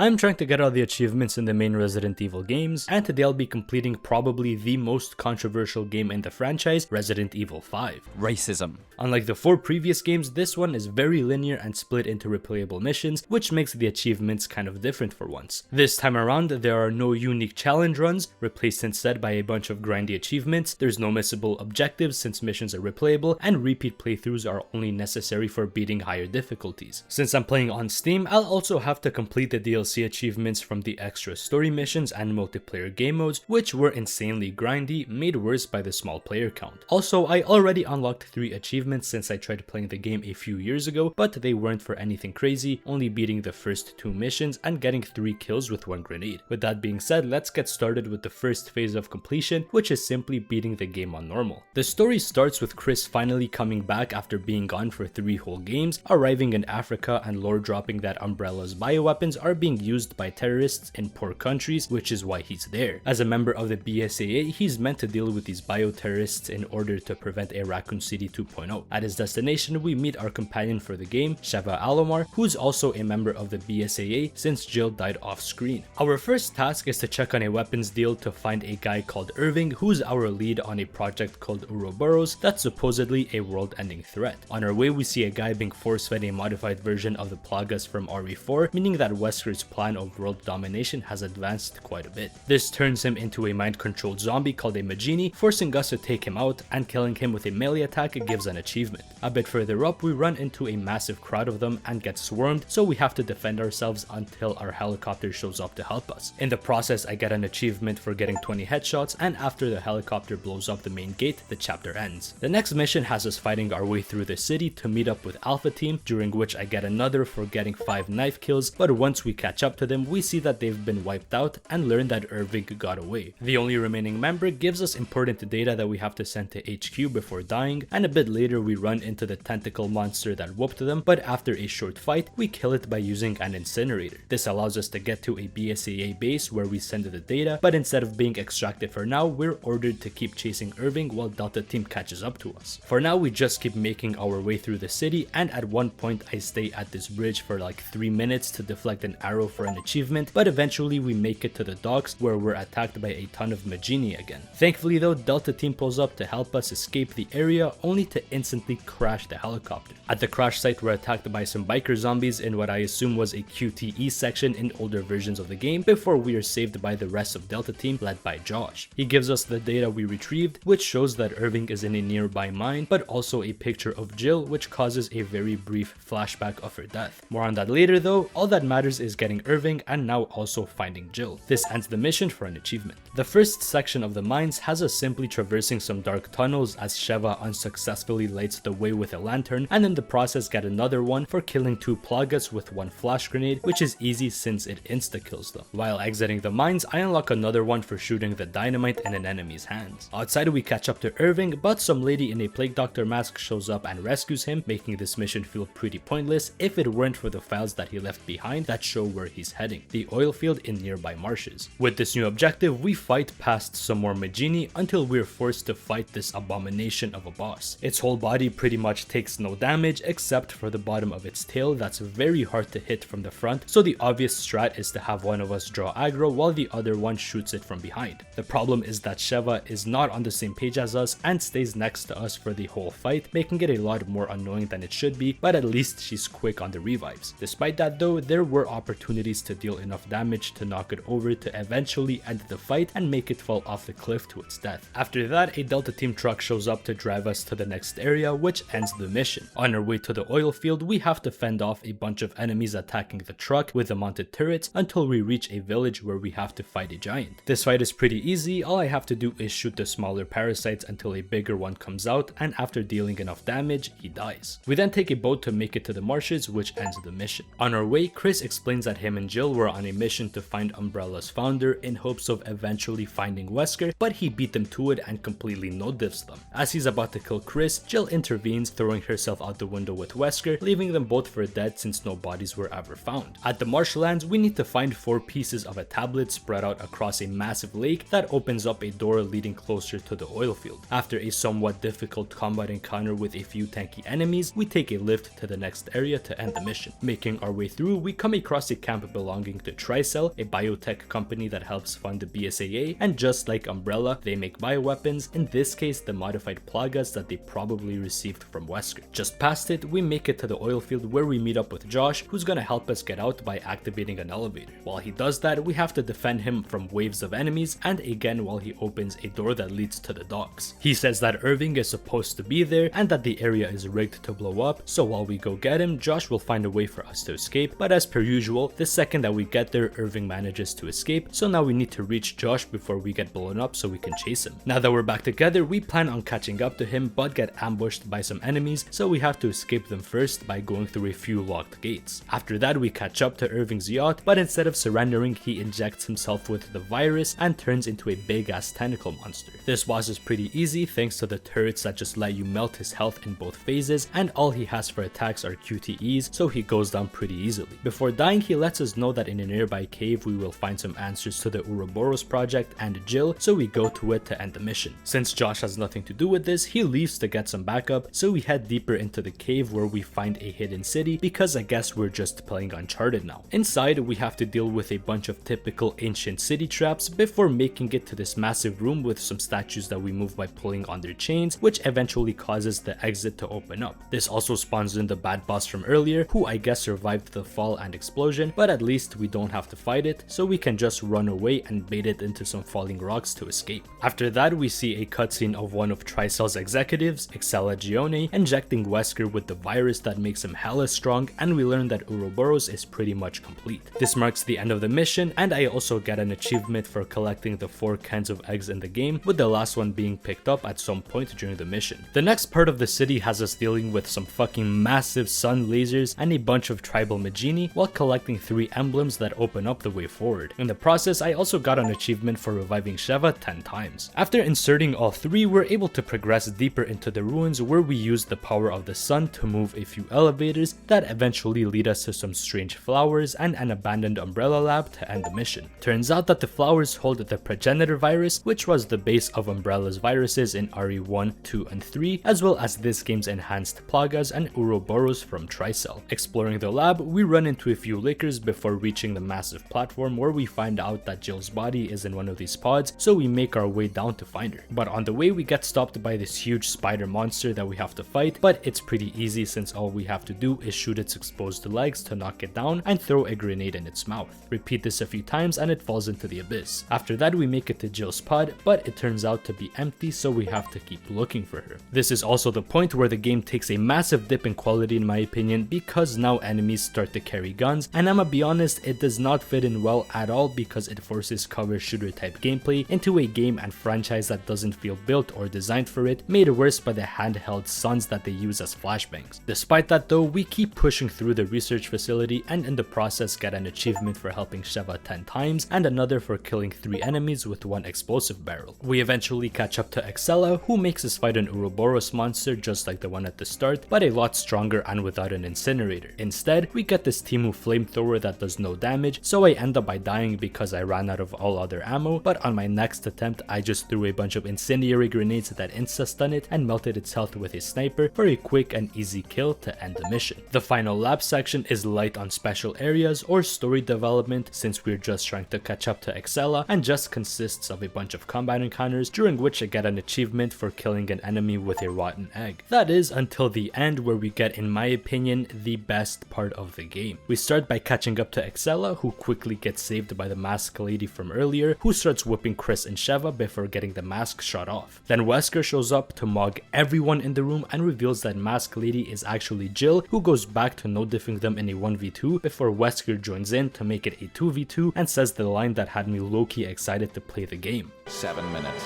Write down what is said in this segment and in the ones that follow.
I'm trying to get all the achievements in the main Resident Evil games, and today I'll be completing probably the most controversial game in the franchise, Resident Evil 5. Racism. Unlike the 4 previous games, this one is very linear and split into replayable missions, which makes the achievements kind of different for once. This time around, there are no unique challenge runs, replaced instead by a bunch of grindy achievements. There's no missable objectives since missions are replayable, and repeat playthroughs are only necessary for beating higher difficulties. Since I'm playing on Steam, I'll also have to complete the DLC achievements from the extra story missions and multiplayer game modes, which were insanely grindy, made worse by the small player count. Also, I already unlocked 3 achievements since I tried playing the game a few years ago, but they weren't for anything crazy, only beating the first 2 missions and getting 3 kills with 1 grenade. With that being said, let's get started with the first phase of completion, which is simply beating the game on normal. The story starts with Chris finally coming back after being gone for 3 whole games, arriving in Africa and lore dropping that Umbrella's bioweapons are being used by terrorists in poor countries, which is why he's there. As a member of the BSAA, he's meant to deal with these bioterrorists in order to prevent a Raccoon City 2.0. At his destination, we meet our companion for the game, Sheva Alomar, who's also a member of the BSAA since Jill died off screen. Our first task is to check on a weapons deal to find a guy called Irving, who's our lead on a project called Ouroboros that's supposedly a world-ending threat. On our way, we see a guy being force-fed a modified version of the Plagas from RE4, meaning that Wesker's plan of world domination has advanced quite a bit. This turns him into a mind-controlled zombie called a Magini, forcing us to take him out, and killing him with a melee attack gives an achievement. A bit further up, we run into a massive crowd of them and get swarmed, so we have to defend ourselves until our helicopter shows up to help us. In the process, I get an achievement for getting 20 headshots, and after the helicopter blows up the main gate, the chapter ends. The next mission has us fighting our way through the city to meet up with Alpha Team, during which I get another for getting 5 knife kills, but once we catch up to them, we see that they've been wiped out and learn that Irving got away. The only remaining member gives us important data that we have to send to HQ before dying, and a bit later we run into the tentacle monster that whooped them, but after a short fight, we kill it by using an incinerator. This allows us to get to a BSAA base where we send the data, but instead of being extracted for now, we're ordered to keep chasing Irving while Delta Team catches up to us. For now, we just keep making our way through the city, and at one point I stay at this bridge for like 3 minutes to deflect an arrow for an achievement, but eventually we make it to the docks where we're attacked by a ton of Magini again. Thankfully though, Delta Team pulls up to help us escape the area, only to instantly crash the helicopter. At the crash site, we're attacked by some biker zombies in what I assume was a QTE section in older versions of the game, before we are saved by the rest of Delta Team led by Josh. He gives us the data we retrieved, which shows that Irving is in a nearby mine, but also a picture of Jill, which causes a very brief flashback of her death. More on that later though. All that matters is getting Irving and now also finding Jill. This ends the mission for an achievement. The first section of the mines has us simply traversing some dark tunnels as Sheva unsuccessfully lights the way with a lantern, and in the process get another one for killing 2 Plagas with 1 flash grenade, which is easy since it insta-kills them. While exiting the mines, I unlock another one for shooting the dynamite in an enemy's hands. Outside we catch up to Irving, but some lady in a plague doctor mask shows up and rescues him, making this mission feel pretty pointless if it weren't for the files that he left behind that show where he's heading, the oil field in nearby marshes. With this new objective, we fight past some more Magini until we're forced to fight this abomination of a boss. Its whole body pretty much takes no damage except for the bottom of its tail that's very hard to hit from the front, so the obvious strat is to have one of us draw aggro while the other one shoots it from behind. The problem is that Sheva is not on the same page as us and stays next to us for the whole fight, making it a lot more annoying than it should be, but at least she's quick on the revives. Despite that though, there were opportunities to deal enough damage to knock it over to eventually end the fight and make it fall off the cliff to its death. After that, a Delta Team truck shows up to drive us to the next area, which ends the mission. On our way to the oil field, we have to fend off a bunch of enemies attacking the truck with the mounted turrets until we reach a village where we have to fight a giant. This fight is pretty easy. All I have to do is shoot the smaller parasites until a bigger one comes out, and after dealing enough damage, he dies. We then take a boat to make it to the marshes, which ends the mission. On our way, Chris explains that him and Jill were on a mission to find Umbrella's founder in hopes of eventually finding Wesker, but he beat them to it and completely no-diffs them. As he's about to kill Chris, Jill Jill intervenes, throwing herself out the window with Wesker, leaving them both for dead since no bodies were ever found. At the marshlands, we need to find 4 pieces of a tablet spread out across a massive lake that opens up a door leading closer to the oil field. After a somewhat difficult combat encounter with a few tanky enemies, we take a lift to the next area to end the mission. Making our way through, we come across a camp belonging to Tricell, a biotech company that helps fund the BSAA, and just like Umbrella, they make bioweapons, in this case the modified plagas that they probably received from Wesker. Just past it, we make it to the oil field where we meet up with Josh, who's gonna help us get out by activating an elevator. While he does that, we have to defend him from waves of enemies, and again while he opens a door that leads to the docks. He says that Irving is supposed to be there and that the area is rigged to blow up, so while we go get him, Josh will find a way for us to escape, but as per usual, the second that we get there, Irving manages to escape, so now we need to reach Josh before we get blown up so we can chase him. Now that we're back together, we plan on catching up to him but get ambushed by some enemies, so we have to escape them first by going through a few locked gates. After that, we catch up to Irving's yacht, but instead of surrendering, he injects himself with the virus and turns into a big ass tentacle monster. This boss is pretty easy thanks to the turrets that just let you melt his health in both phases, and all he has for attacks are QTEs, so he goes down pretty easily. Before dying, he lets us know that in a nearby cave we will find some answers to the Ouroboros project and Jill, so we go to it to end the mission. Since Josh has nothing to do with this, he leaves to get some backup, so we head deeper into the cave where we find a hidden city because I guess we're just playing Uncharted now. Inside, we have to deal with a bunch of typical ancient city traps before making it to this massive room with some statues that we move by pulling on their chains, which eventually causes the exit to open up. This also spawns in the bad boss from earlier, who I guess survived the fall and explosion, but at least we don't have to fight it, so we can just run away and bait it into some falling rocks to escape. After that, we see a cutscene of one of Tricell's executives, Excella Gione, injecting Wesker with the virus that makes him hella strong, and we learn that Ouroboros is pretty much complete. This marks the end of the mission, and I also get an achievement for collecting the 4 cans of eggs in the game, with the last one being picked up at some point during the mission. The next part of the city has us dealing with some fucking massive sun lasers and a bunch of tribal Magini while collecting 3 emblems that open up the way forward. In the process, I also got an achievement for reviving Sheva 10 times. After inserting all 3, we're able to progress deeper into the ruins where we use the power of the sun to move a few elevators that eventually lead us to some strange flowers and an abandoned Umbrella lab to end the mission. Turns out that the flowers hold the progenitor virus, which was the base of Umbrella's viruses in RE1, 2, and 3, as well as this game's enhanced plagas and Ouroboros from Tricell. Exploring the lab, we run into a few lickers before reaching the massive platform where we find out that Jill's body is in one of these pods, so we make our way down to find her. But on the way, we get stopped by this huge spider monster that we have to fight, but it's pretty easy since all we have to do is shoot its exposed legs to knock it down and throw a grenade in its mouth. Repeat this a few times and it falls into the abyss. After that, we make it to Jill's pod, but it turns out to be empty, so we have to keep looking for her. This is also the point where the game takes a massive dip in quality in my opinion, because now enemies start to carry guns, and I'ma be honest, it does not fit in well at all because it forces cover shooter type gameplay into a game and franchise that doesn't feel built or designed for it, made worse by the handheld suns that they use as flashbangs. Despite that though, we keep pushing through the research facility and in the process get an achievement for helping Sheva 10 times and another for killing 3 enemies with 1 explosive barrel. We eventually catch up to Excella, who makes us fight an Ouroboros monster just like the one at the start, but a lot stronger and without an incinerator. Instead, we get this Timu flamethrower that does no damage, so I end up by dying because I ran out of all other ammo, but on my next attempt I just threw a bunch of incendiary grenades that insta-stun it and melted its health with a sniper for a quick and easy kill to end the mission. The final lab section is light on special areas or story development since we're just trying to catch up to Excella, and just consists of a bunch of combat encounters during which I get an achievement for killing an enemy with a rotten egg. That is until the end where we get, in my opinion, the best part of the game. We start by catching up to Excella, who quickly gets saved by the mask lady from earlier, who starts whipping Chris and Sheva before getting the mask shot off. Then Wesker shows up to mog everyone in the room and reveals that mask lady is actually Jill, who goes back to no diffing them in a 1v2 before Wesker joins in to make it a 2v2 and says the line that had me low-key excited to play the game. 7 minutes.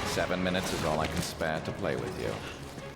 7 minutes is all I can spare to play with you.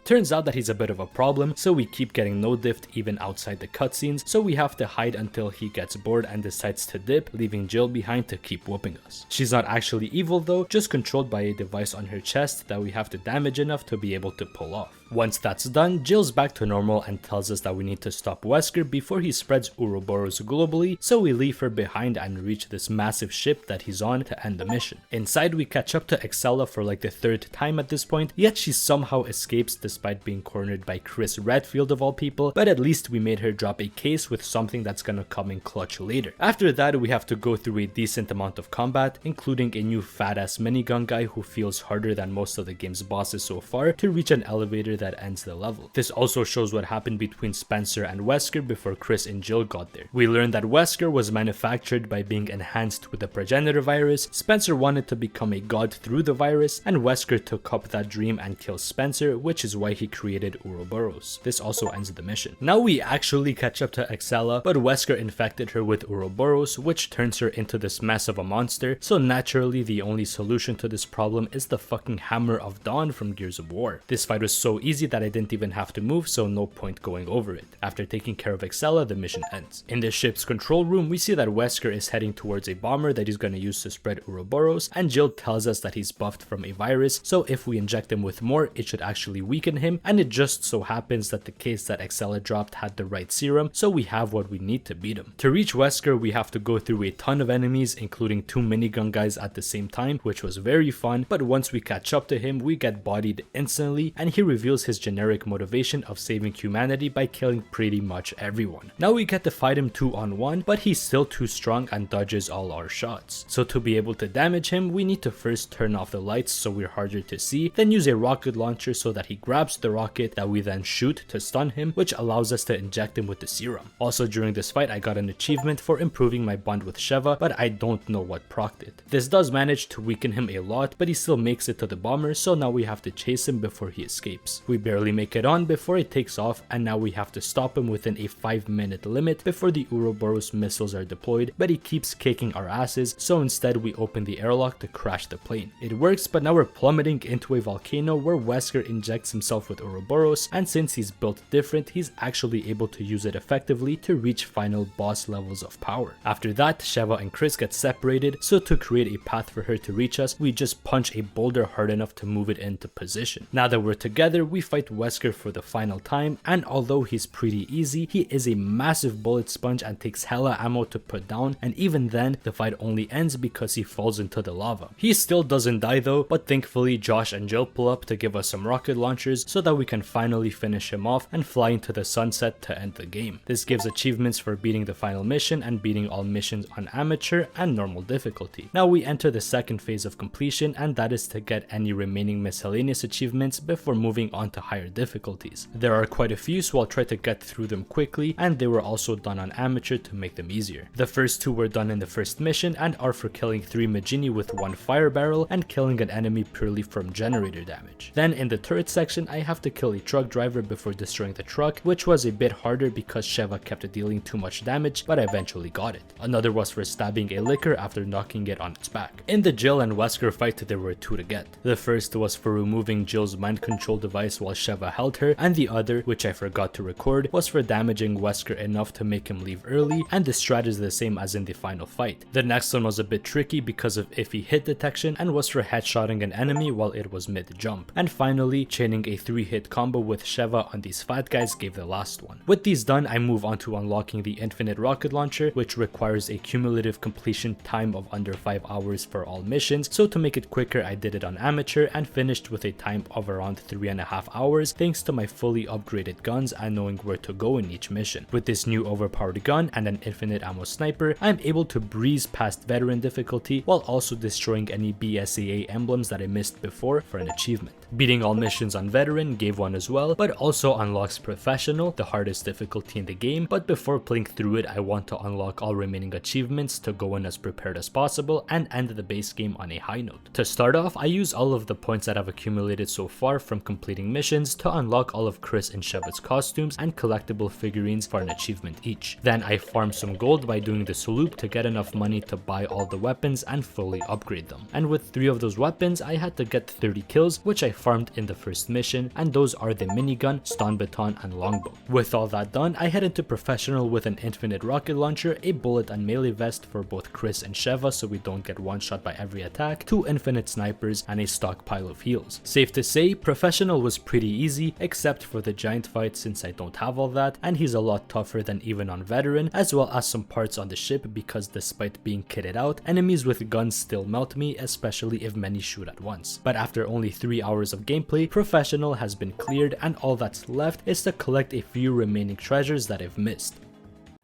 Turns out that he's a bit of a problem, so we keep getting no-diffed even outside the cutscenes, so we have to hide until he gets bored and decides to dip, leaving Jill behind to keep whooping us. She's not actually evil though, just controlled by a device on her chest that we have to damage enough to be able to pull off. Once that's done, Jill's back to normal and tells us that we need to stop Wesker before he spreads Ouroboros globally, so we leave her behind and reach this massive ship that he's on to end the mission. Inside, we catch up to Excella for like the third time at this point, yet she somehow escapes despite being cornered by Chris Redfield of all people, but at least we made her drop a case with something that's gonna come in clutch later. After that, we have to go through a decent amount of combat, including a new fat ass minigun guy who feels harder than most of the game's bosses so far, to reach an elevator that ends the level. This also shows what happened between Spencer and Wesker before Chris and Jill got there. We learned that Wesker was manufactured by being enhanced with the progenitor virus, Spencer wanted to become a god through the virus, and Wesker took up that dream and killed Spencer, which is why he created Ouroboros. This also ends the mission. Now we actually catch up to Excella, but Wesker infected her with Ouroboros, which turns her into this mess of a monster, so naturally the only solution to this problem is the fucking Hammer of Dawn from Gears of War. This fight was so easy that I didn't even have to move, so no point going over it. After taking care of Excella, the mission ends. In the ship's control room, we see that Wesker is heading towards a bomber that he's gonna use to spread Ouroboros, and Jill tells us that he's buffed from a virus, so if we inject him with more, it should actually weaken him, and it just so happens that the case that Excella dropped had the right serum, so we have what we need to beat him. To reach Wesker, we have to go through a ton of enemies, including 2 minigun guys at the same time, which was very fun, but once we catch up to him, we get bodied instantly, and he reveals his generic motivation of saving humanity by killing pretty much everyone. Now we get to fight him 2-on-1, but he's still too strong and dodges all our shots. So to be able to damage him, we need to first turn off the lights so we're harder to see, then use a rocket launcher so that he grabs the rocket that we then shoot to stun him, which allows us to inject him with the serum. Also during this fight, I got an achievement for improving my bond with Sheva, but I don't know what procced it. This does manage to weaken him a lot, but he still makes it to the bomber, so now we have to chase him before he escapes. We barely make it on before it takes off, and now we have to stop him within a 5-minute limit before the Ouroboros missiles are deployed, but he keeps kicking our asses, so instead we open the airlock to crash the plane. It works, but now we're plummeting into a volcano where Wesker injects himself with Ouroboros, and since he's built different, he's actually able to use it effectively to reach final boss levels of power. After that, Sheva and Chris get separated, so to create a path for her to reach us, we just punch a boulder hard enough to move it into position. Now that we're together, we fight Wesker for the final time, and although he's pretty easy, he is a massive bullet sponge and takes hella ammo to put down, and even then, the fight only ends because he falls into the lava. He still doesn't die though, but thankfully Josh and Jill pull up to give us some rocket launchers so that we can finally finish him off and fly into the sunset to end the game. This gives achievements for beating the final mission and beating all missions on amateur and normal difficulty. Now we enter the second phase of completion, and that is to get any remaining miscellaneous achievements before moving on to higher difficulties. There are quite a few, so I'll try to get through them quickly, and they were also done on amateur to make them easier. The first 2 were done in the first mission and are for killing 3 Majini with 1 fire barrel and killing an enemy purely from generator damage. Then in the turret section, I have to kill a truck driver before destroying the truck, which was a bit harder because Sheva kept dealing too much damage, but I eventually got it. Another was for stabbing a licker after knocking it on its back. In the Jill and Wesker fight, there were 2 to get. The first was for removing Jill's mind control device while Sheva held her, and the other, which I forgot to record, was for damaging Wesker enough to make him leave early, and the strat is the same as in the final fight. The next one was a bit tricky because of iffy hit detection and was for headshotting an enemy while it was mid-jump. And finally, chaining a 3-hit combo with Sheva on these fat guys gave the last one. With these done, I move on to unlocking the infinite rocket launcher, which requires a cumulative completion time of under 5 hours for all missions, so to make it quicker I did it on amateur and finished with a time of around 3.5 hours thanks to my fully upgraded guns and knowing where to go in each mission. With this new overpowered gun and an infinite ammo sniper, I'm able to breeze past veteran difficulty while also destroying any BSAA emblems that I missed before for an achievement. Beating all missions on veteran gave one as well, but also unlocks professional, the hardest difficulty in the game, but before playing through it I want to unlock all remaining achievements to go in as prepared as possible and end the base game on a high note. To start off, I use all of the points that I've accumulated so far from completing missions to unlock all of Chris and Sheva's costumes and collectible figurines for an achievement each. Then I farm some gold by doing this loop to get enough money to buy all the weapons and fully upgrade them. And with 3 of those weapons, I had to get 30 kills, which I farmed in the first mission, and those are the minigun, stun baton, and longbow. With all that done, I head into professional with an infinite rocket launcher, a bullet and melee vest for both Chris and Sheva so we don't get one shot by every attack, 2 infinite snipers, and a stockpile of heals. Safe to say, professional was was pretty easy except for the giant fight since I don't have all that, and he's a lot tougher than even on veteran, as well as some parts on the ship because despite being kitted out, enemies with guns still melt me, especially if many shoot at once. But after only 3 hours of gameplay, professional has been cleared and all that's left is to collect a few remaining treasures that I've missed.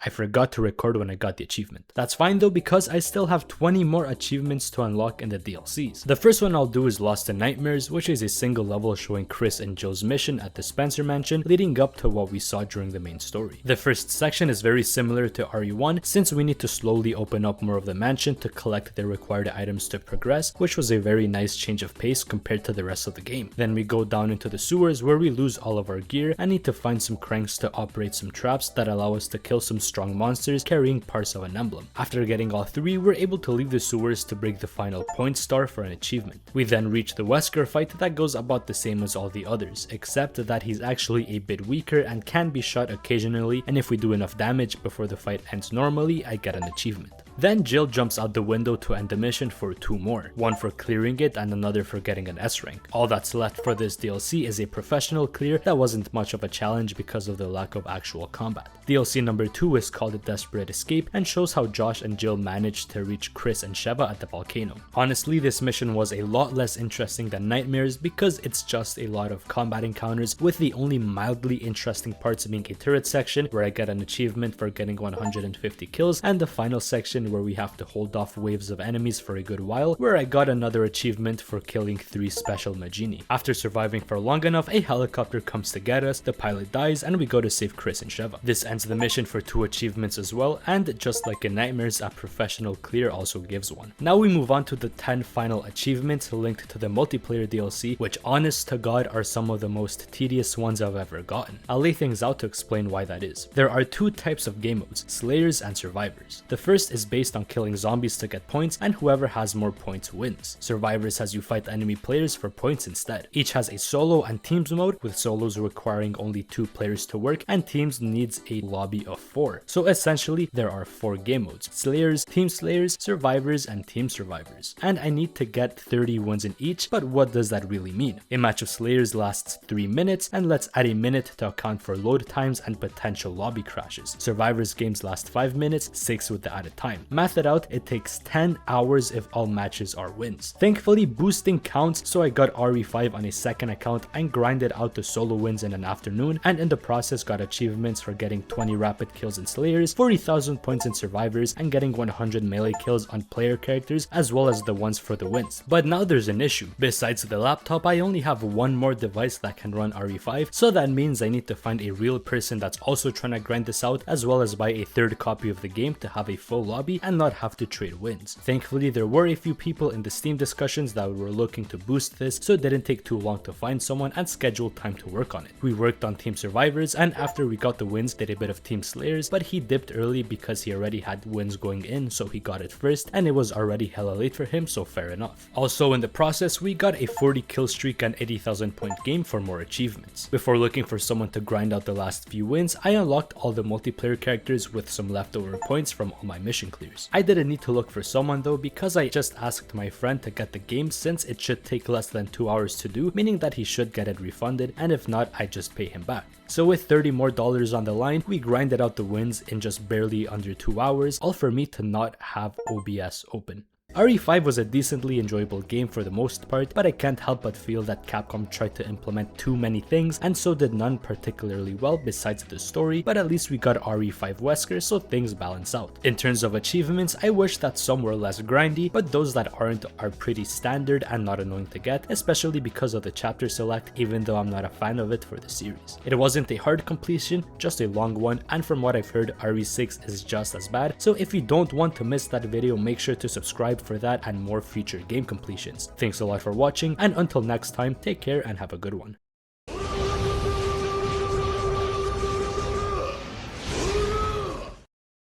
I forgot to record when I got the achievement. That's fine though, because I still have 20 more achievements to unlock in the DLCs. The first one I'll do is Lost in Nightmares, which is a single level showing Chris and Jill's mission at the Spencer Mansion leading up to what we saw during the main story. The first section is very similar to RE1 since we need to slowly open up more of the mansion to collect the required items to progress, which was a very nice change of pace compared to the rest of the game. Then we go down into the sewers where we lose all of our gear and need to find some cranks to operate some traps that allow us to kill some strong monsters carrying parts of an emblem. After getting all 3, we're able to leave the sewers to break the final point star for an achievement. We then reach the Wesker fight that goes about the same as all the others, except that he's actually a bit weaker and can be shot occasionally, and if we do enough damage before the fight ends normally, I get an achievement. Then Jill jumps out the window to end the mission for 2 more, one for clearing it and another for getting an S rank. All that's left for this DLC is a professional clear that wasn't much of a challenge because of the lack of actual combat. DLC number 2 is called A Desperate Escape and shows how Josh and Jill managed to reach Chris and Sheva at the volcano. Honestly, this mission was a lot less interesting than Nightmares because it's just a lot of combat encounters, with the only mildly interesting parts being a turret section where I get an achievement for getting 150 kills, and the final section where we have to hold off waves of enemies for a good while, where I got another achievement for killing 3 special Magini. After surviving for long enough, a helicopter comes to get us, the pilot dies, and we go to save Chris and Sheva. This ends the mission for 2 achievements as well, and just like in Nightmares, a professional clear also gives one. Now we move on to the 10 final achievements linked to the multiplayer DLC, which honest to god are some of the most tedious ones I've ever gotten. I'll lay things out to explain why that is. There are 2 types of game modes, Slayers and Survivors. The first is based on killing zombies to get points, and whoever has more points wins. Survivors has you fight enemy players for points instead. Each has a solo and teams mode, with solos requiring only 2 players to work and teams needs a lobby of 4. So essentially there are 4 game modes: Slayers, Team Slayers, Survivors, and Team Survivors. And I need to get 30 wins in each, but what does that really mean? A match of Slayers lasts 3 minutes, and let's add a minute to account for load times and potential lobby crashes. Survivors games last 5 minutes, 6 with the added time. Math it out, it takes 10 hours if all matches are wins. Thankfully, boosting counts, so I got RE5 on a second account and grinded out the solo wins in an afternoon, and in the process got achievements for getting 20 rapid kills in Slayers, 40,000 points in Survivors, and getting 100 melee kills on player characters, as well as the ones for the wins. But now there's an issue. Besides the laptop, I only have 1 more device that can run RE5, so that means I need to find a real person that's also trying to grind this out, as well as buy a 3rd copy of the game to have a full lobby and not have to trade wins. Thankfully, there were a few people in the Steam discussions that were looking to boost this, so it didn't take too long to find someone and schedule time to work on it. We worked on Team Survivors, and after we got the wins, did a bit of Team Slayers, but he dipped early because he already had wins going in, so he got it first, and it was already hella late for him, so fair enough. Also in the process, we got a 40 kill streak and 80,000 point game for more achievements. Before looking for someone to grind out the last few wins, I unlocked all the multiplayer characters with some leftover points from all my mission clears. I didn't need to look for someone though, because I just asked my friend to get the game since it should take less than 2 hours to do, meaning that he should get it refunded, and if not, I just pay him back. So with $30 more on the line, we grinded out the wins in just barely under 2 hours, all for me to not have OBS open. RE5 was a decently enjoyable game for the most part, but I can't help but feel that Capcom tried to implement too many things, and so did none particularly well besides the story, but at least we got RE5 Wesker, so things balance out. In terms of achievements, I wish that some were less grindy, but those that aren't are pretty standard and not annoying to get, especially because of the chapter select, even though I'm not a fan of it for the series. It wasn't a hard completion, just a long one, and from what I've heard, RE6 is just as bad, so if you don't want to miss that video, make sure to subscribe for that and more future game completions. Thanks a lot for watching, and until next time, take care and have a good one.